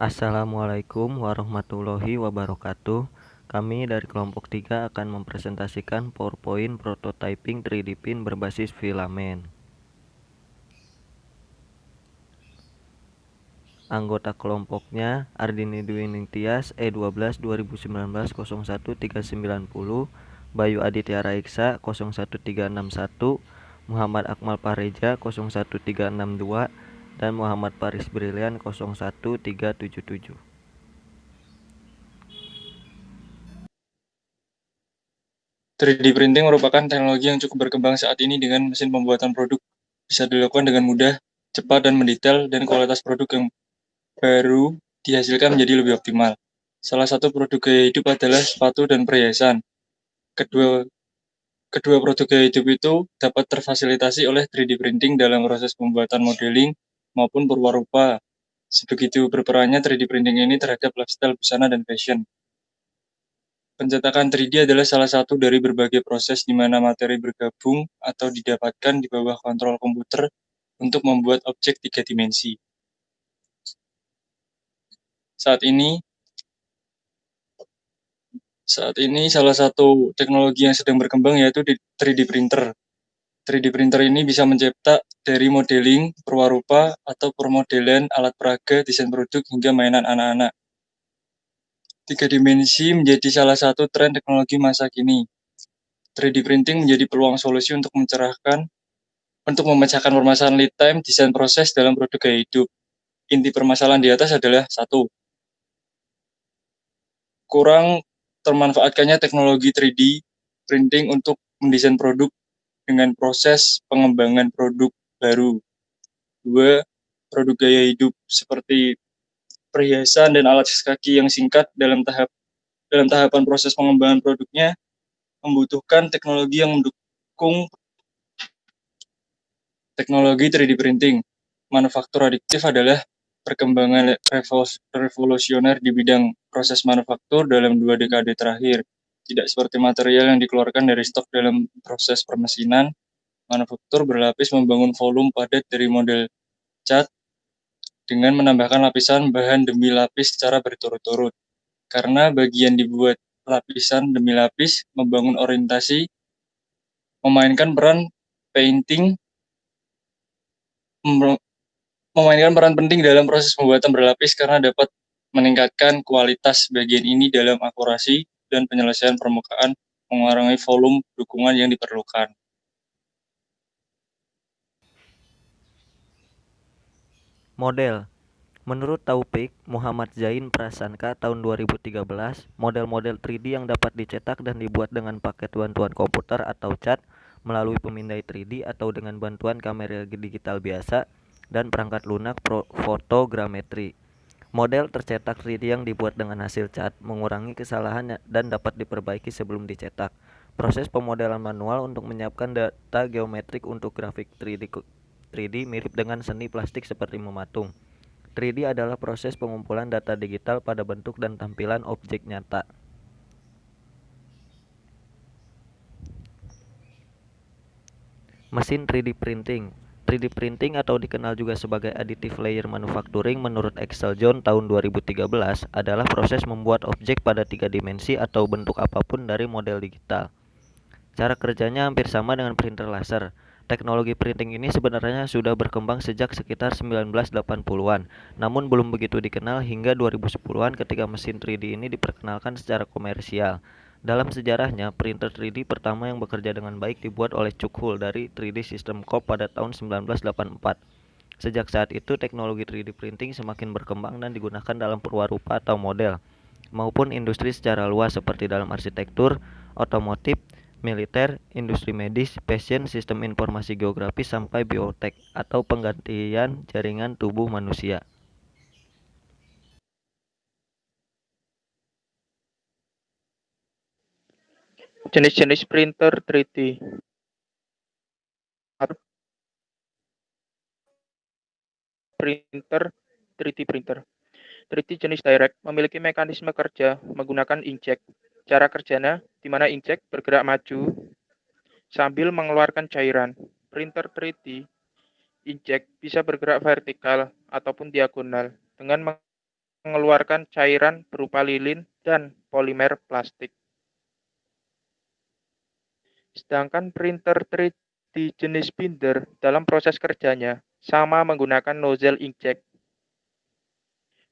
Assalamualaikum warahmatullahi wabarakatuh. Kami dari kelompok 3 akan mempresentasikan PowerPoint Prototyping 3D Print berbasis filamen. Anggota kelompoknya Ardini Dwi Ningtyas E12 2019 01390, Bayu Aditya Raiksa 01361, Muhammad Akmal Pareja 01362, dan Muhammad Paris Brilian 01377. Tiga D printing merupakan teknologi yang cukup berkembang saat ini dengan mesin pembuatan produk bisa dilakukan dengan mudah, cepat dan mendetail, dan kualitas produk yang baru dihasilkan menjadi lebih optimal. Salah satu produk gaya hidup adalah sepatu dan perhiasan. Kedua produk gaya hidup itu dapat terfasilitasi oleh 3D printing dalam proses pembuatan modeling maupun perwarupa. Sebegitu berperannya 3D printing ini terhadap lifestyle busana dan fashion. Pencetakan 3D adalah salah satu dari berbagai proses di mana materi bergabung atau didapatkan di bawah kontrol komputer untuk membuat objek 3 dimensi. Saat ini salah satu teknologi yang sedang berkembang yaitu 3D printer. 3D printer ini bisa mencetak dari modeling, perwarupa, atau permodelan alat peraga, desain produk, hingga mainan anak-anak. 3 dimensi menjadi salah satu tren teknologi masa kini. 3D printing menjadi peluang solusi untuk memecahkan permasalahan lead time desain proses dalam produk gaya hidup. Inti permasalahan di atas adalah 1. Kurang termanfaatkannya teknologi 3D printing untuk mendesain produk dengan proses pengembangan produk baru. 2. Produk gaya hidup seperti perhiasan dan alat kaki yang singkat dalam tahapan proses pengembangan produknya membutuhkan teknologi yang mendukung teknologi 3D printing. Manufaktur adiktif adalah perkembangan revolusioner di bidang proses manufaktur dalam 2 dekade terakhir. Tidak seperti material yang dikeluarkan dari stok dalam proses permesinan, manufaktur berlapis membangun volume padat dari model cat dengan menambahkan lapisan bahan demi lapis secara berturut-turut. Karena bagian dibuat lapisan demi lapis, membangun orientasi, memainkan peran penting dalam proses pembuatan berlapis karena dapat meningkatkan kualitas bagian ini dalam akurasi dan penyelesaian permukaan, mengurangi volume dukungan yang diperlukan. Model. Menurut Taufik Muhammad Zain Prasanka tahun 2013, model-model 3D yang dapat dicetak dan dibuat dengan paket bantuan komputer atau CAD melalui pemindai 3D atau dengan bantuan kamera digital biasa dan perangkat lunak fotogrametri. Model tercetak 3D yang dibuat dengan hasil CAD mengurangi kesalahan dan dapat diperbaiki sebelum dicetak. Proses pemodelan manual untuk menyiapkan data geometrik untuk grafik 3D mirip dengan seni plastik seperti mematung. 3D adalah proses pengumpulan data digital pada bentuk dan tampilan objek nyata. Mesin 3D printing. 3D printing atau dikenal juga sebagai additive layer manufacturing menurut Excel John tahun 2013 adalah proses membuat objek pada 3 dimensi atau bentuk apapun dari model digital. Cara kerjanya hampir sama dengan printer laser. Teknologi printing ini sebenarnya sudah berkembang sejak sekitar 1980-an, namun belum begitu dikenal hingga 2010-an ketika mesin 3D ini diperkenalkan secara komersial. Dalam sejarahnya, printer 3D pertama yang bekerja dengan baik dibuat oleh Chuck Hull dari 3D System Corp pada tahun 1984. Sejak saat itu, teknologi 3D printing semakin berkembang dan digunakan dalam perwarupa atau model, maupun industri secara luas seperti dalam arsitektur, otomotif, militer, industri medis, fashion, sistem informasi geografis, sampai biotek atau penggantian jaringan tubuh manusia. Jenis-jenis printer 3D. Printer 3D printer. 3D jenis direct memiliki mekanisme kerja menggunakan inkjet. Cara kerjanya di mana inkjet bergerak maju sambil mengeluarkan cairan. Printer 3D inkjet bisa bergerak vertikal ataupun diagonal dengan mengeluarkan cairan berupa lilin dan polimer plastik. Sedangkan printer 3D jenis binder dalam proses kerjanya sama menggunakan nozzle inkjet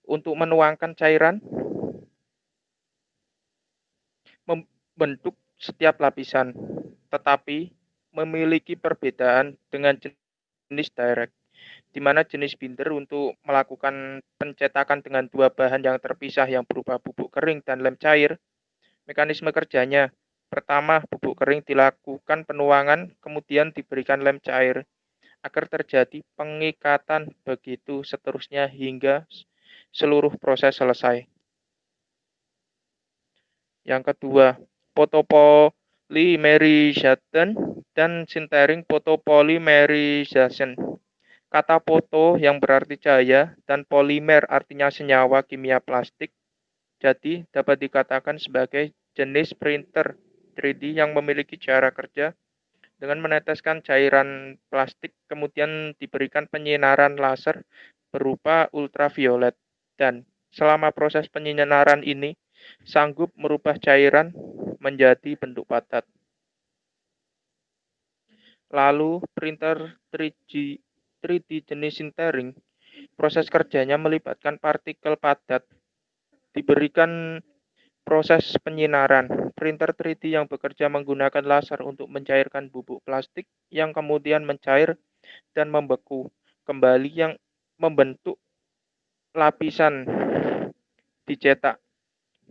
untuk menuangkan cairan, membentuk setiap lapisan, tetapi memiliki perbedaan dengan jenis direct, di mana jenis binder untuk melakukan pencetakan dengan dua bahan yang terpisah yang berupa bubuk kering dan lem cair. Mekanisme kerjanya, pertama bubuk kering dilakukan penuangan, kemudian diberikan lem cair agar terjadi pengikatan, begitu seterusnya hingga seluruh proses selesai. Yang kedua, photopolymerization dan sintering photopolymerization. Kata foto yang berarti cahaya dan polimer artinya senyawa kimia plastik, jadi dapat dikatakan sebagai jenis printer 3D yang memiliki cara kerja dengan meneteskan cairan plastik kemudian diberikan penyinaran laser berupa ultraviolet, dan selama proses penyinaran ini sanggup merubah cairan menjadi bentuk padat. Lalu printer 3D jenis sintering, proses kerjanya melibatkan partikel padat diberikan proses penyinaran. Printer 3D yang bekerja menggunakan laser untuk mencairkan bubuk plastik yang kemudian mencair dan membeku kembali yang membentuk lapisan dicetak.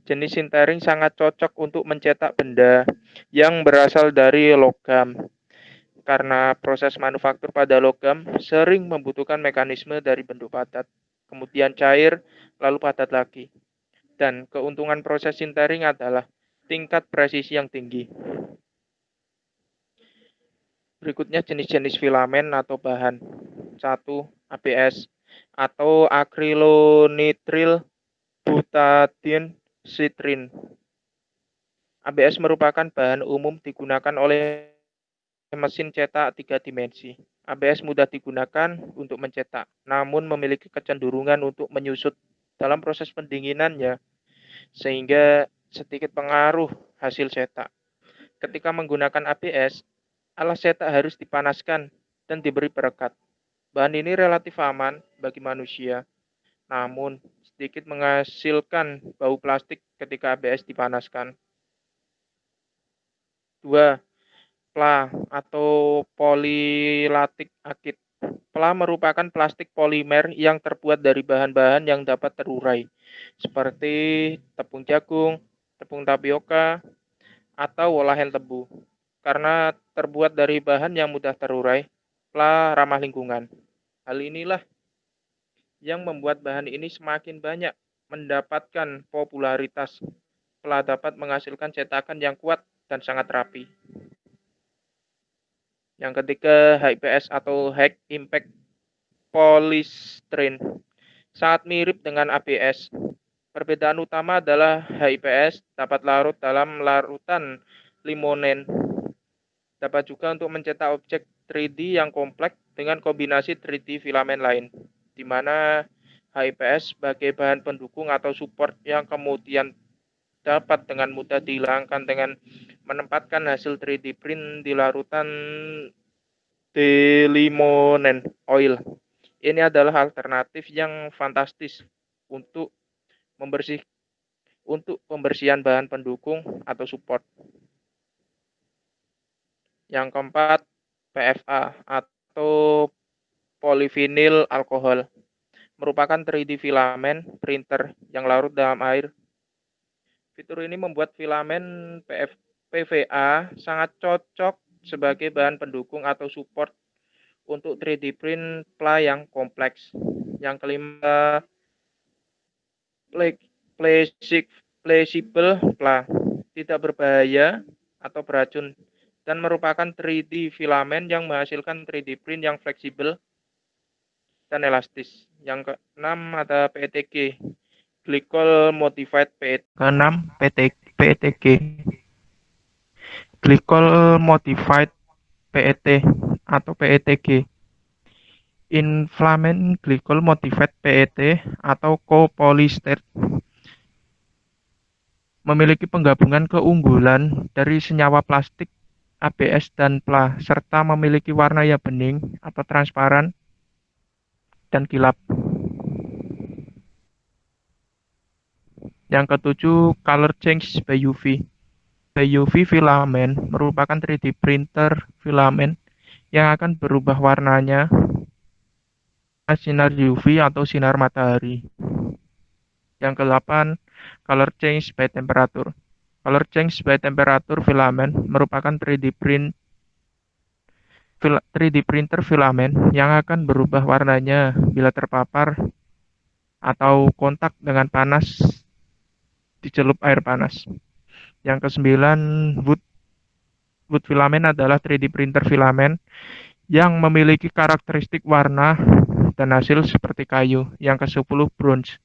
Jenis sintering sangat cocok untuk mencetak benda yang berasal dari logam, karena proses manufaktur pada logam sering membutuhkan mekanisme dari bentuk padat, kemudian cair, lalu padat lagi. Dan keuntungan proses sintering adalah tingkat presisi yang tinggi. Berikutnya jenis-jenis filamen atau bahan. 1. ABS atau acrylonitrile butadiene sitrin. ABS merupakan bahan umum digunakan oleh mesin cetak 3 dimensi. ABS mudah digunakan untuk mencetak, namun memiliki kecenderungan untuk menyusut dalam proses pendinginannya, sehingga sedikit pengaruh hasil cetak. Ketika menggunakan ABS, alas cetak harus dipanaskan dan diberi perekat. Bahan ini relatif aman bagi manusia, namun sedikit menghasilkan bau plastik ketika ABS dipanaskan. 2. PLA atau polylactic acid. PLA merupakan plastik polimer yang terbuat dari bahan-bahan yang dapat terurai, seperti tepung jagung, tepung tapioka, atau olahan tebu. Karena terbuat dari bahan yang mudah terurai, PLA ramah lingkungan. Hal inilah yang membuat bahan ini semakin banyak mendapatkan popularitas. PLA dapat menghasilkan cetakan yang kuat dan sangat rapi. Yang ketiga, HIPS atau High Impact Polystyrene. Sangat mirip dengan ABS. Perbedaan utama adalah HIPS dapat larut dalam larutan limonen. Dapat juga untuk mencetak objek 3D yang kompleks dengan kombinasi 3D filamen lain, di mana HIPS sebagai bahan pendukung atau support yang kemudian dapat dengan mudah dihilangkan dengan menempatkan hasil 3D print di larutan delimonen oil. Ini adalah alternatif yang fantastis untuk pembersihan bahan pendukung atau support. Yang keempat, PFA atau polyvinyl alkohol, merupakan 3D filamen printer yang larut dalam air. Fitur ini membuat filamen PVA sangat cocok sebagai bahan pendukung atau support untuk 3D print PLA yang kompleks. Yang kelima, flexible PLA, tidak berbahaya atau beracun, dan merupakan 3D filamen yang menghasilkan 3D print yang fleksibel dan elastis. Yang keenam ada PETG, Glycol Modified PET. Keenam, PETG, Glycol Modified PET atau PETG. inflammation glycol motivated PET atau copolyester memiliki penggabungan keunggulan dari senyawa plastik ABS dan PLA serta memiliki warna yang bening atau transparan dan kilap. Yang ketujuh, color change by UV. By UV filament merupakan 3D printer filament yang akan berubah warnanya sinar UV atau sinar matahari. Yang ke-8, color change by temperature. Color change by temperature filament merupakan 3D printer filament yang akan berubah warnanya bila terpapar atau kontak dengan panas dicelup air panas. Yang ke-9, wood filament adalah 3D printer filament yang memiliki karakteristik warna dan hasil seperti kayu. Yang ke-10, bronze.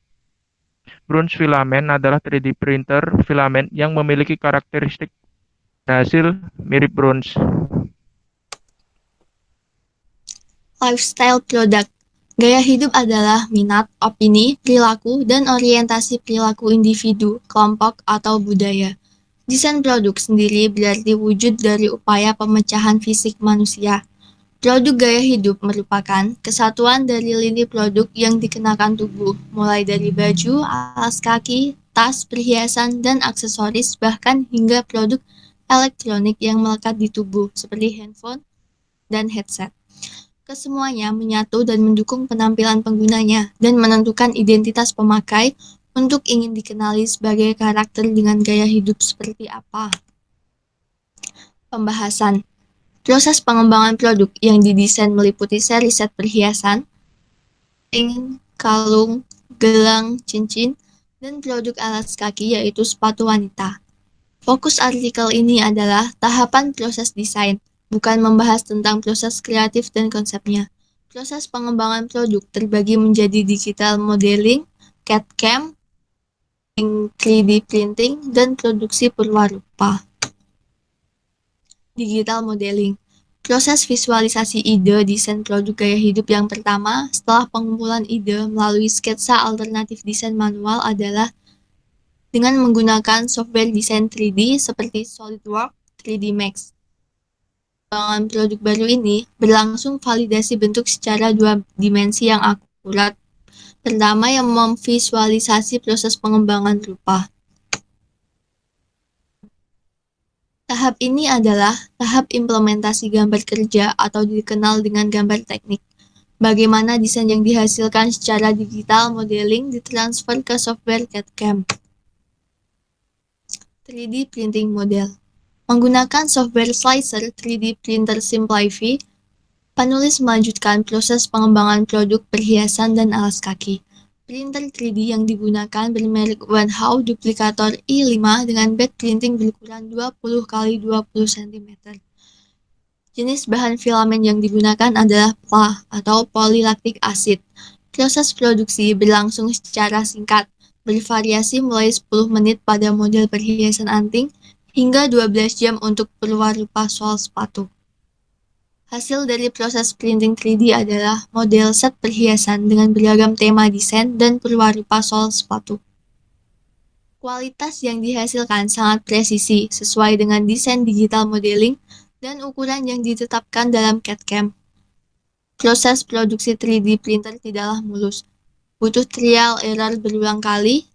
Bronze filament adalah 3D printer filament yang memiliki karakteristik hasil mirip bronze. Lifestyle product. Gaya hidup adalah minat, opini, perilaku, dan orientasi perilaku individu, kelompok, atau budaya. Desain produk sendiri berarti wujud dari upaya pemecahan fisik manusia. Produk gaya hidup merupakan kesatuan dari lini produk yang dikenakan tubuh, mulai dari baju, alas kaki, tas, perhiasan, dan aksesoris, bahkan hingga produk elektronik yang melekat di tubuh, seperti handphone dan headset. Kesemuanya menyatu dan mendukung penampilan penggunanya dan menentukan identitas pemakai untuk ingin dikenali sebagai karakter dengan gaya hidup seperti apa. Pembahasan. Proses pengembangan produk yang didesain meliputi seri set perhiasan, kalung, gelang, cincin, dan produk alas kaki yaitu sepatu wanita. Fokus artikel ini adalah tahapan proses desain, bukan membahas tentang proses kreatif dan konsepnya. Proses pengembangan produk terbagi menjadi digital modeling, CAD/CAM, 3D printing, dan produksi perwarupa. Digital modeling. Proses visualisasi ide desain produk gaya hidup yang pertama setelah pengumpulan ide melalui sketsa alternatif desain manual adalah dengan menggunakan software desain 3D seperti SolidWorks, 3D Max. Pengembangan produk baru ini berlangsung validasi bentuk secara 2 dimensi yang akurat. Pertama yang memvisualisasi proses pengembangan rupa. Tahap ini adalah tahap implementasi gambar kerja atau dikenal dengan gambar teknik. Bagaimana desain yang dihasilkan secara digital modeling ditransfer ke software CAD/CAM. 3D printing model. Menggunakan software Slicer 3D Printer Simplify, penulis melanjutkan proses pengembangan produk perhiasan dan alas kaki. Printer 3D yang digunakan bermerek Wanhao Duplicator i5 dengan bed printing berukuran 20x20 cm. Jenis bahan filament yang digunakan adalah PLA atau polylactic acid. Proses produksi berlangsung secara singkat, bervariasi mulai 10 menit pada model perhiasan anting hingga 12 jam untuk perwarupa soal sepatu. Hasil dari proses printing 3D adalah model set perhiasan dengan beragam tema desain dan perwarupa soal sepatu. Kualitas yang dihasilkan sangat presisi sesuai dengan desain digital modeling dan ukuran yang ditetapkan dalam CAD/CAM. Proses produksi 3D printer tidaklah mulus, butuh trial error berulang kali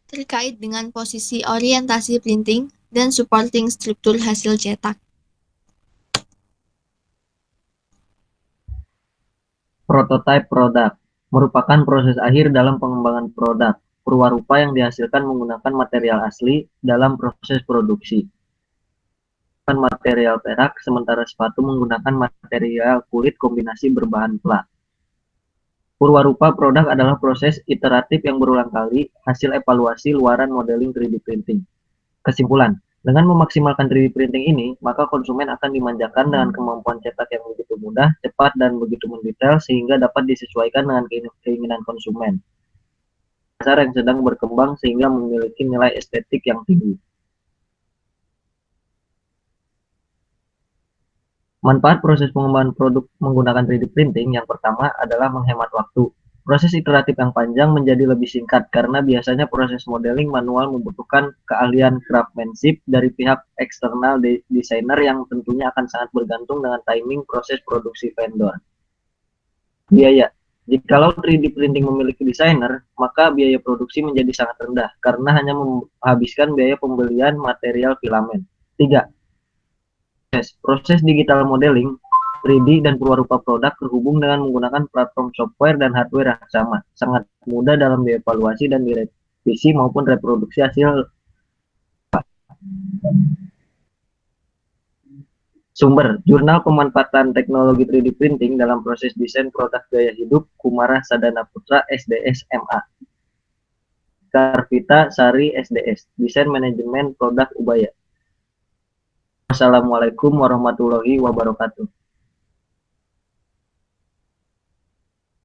terkait dengan posisi orientasi printing dan supporting struktur hasil cetak. Prototype product merupakan proses akhir dalam pengembangan produk, perwarupa yang dihasilkan menggunakan material asli dalam proses produksi. Material perak, sementara sepatu menggunakan material kulit kombinasi berbahan PLA. Perwarupa produk adalah proses iteratif yang berulang kali, hasil evaluasi luaran modeling 3D printing. Kesimpulan, dengan memaksimalkan 3D printing ini, maka konsumen akan dimanjakan dengan kemampuan cetak yang begitu mudah, cepat, dan begitu mendetail sehingga dapat disesuaikan dengan keinginan konsumen. Pasar yang sedang berkembang sehingga memiliki nilai estetik yang tinggi. Manfaat proses pengembangan produk menggunakan 3D printing yang pertama adalah menghemat waktu. Proses iteratif yang panjang menjadi lebih singkat karena biasanya proses modeling manual membutuhkan keahlian craftsmanship dari pihak eksternal desainer yang tentunya akan sangat bergantung dengan timing proses produksi vendor. Biaya. Jikalau 3D printing memiliki desainer, maka biaya produksi menjadi sangat rendah karena hanya menghabiskan biaya pembelian material filamen. 3. Proses digital modeling 3D dan perwarupa produk terhubung dengan menggunakan platform software dan hardware yang sama. Sangat mudah dalam dievaluasi dan direvisi maupun reproduksi hasil. Sumber: Jurnal Pemanfaatan Teknologi 3D Printing dalam Proses Desain Produk Gaya Hidup, Kumara Sadana Putra, SDS, MA. Karvita Sari, SDS, Desain Manajemen Produk Ubaya. Wassalamualaikum warahmatullahi wabarakatuh.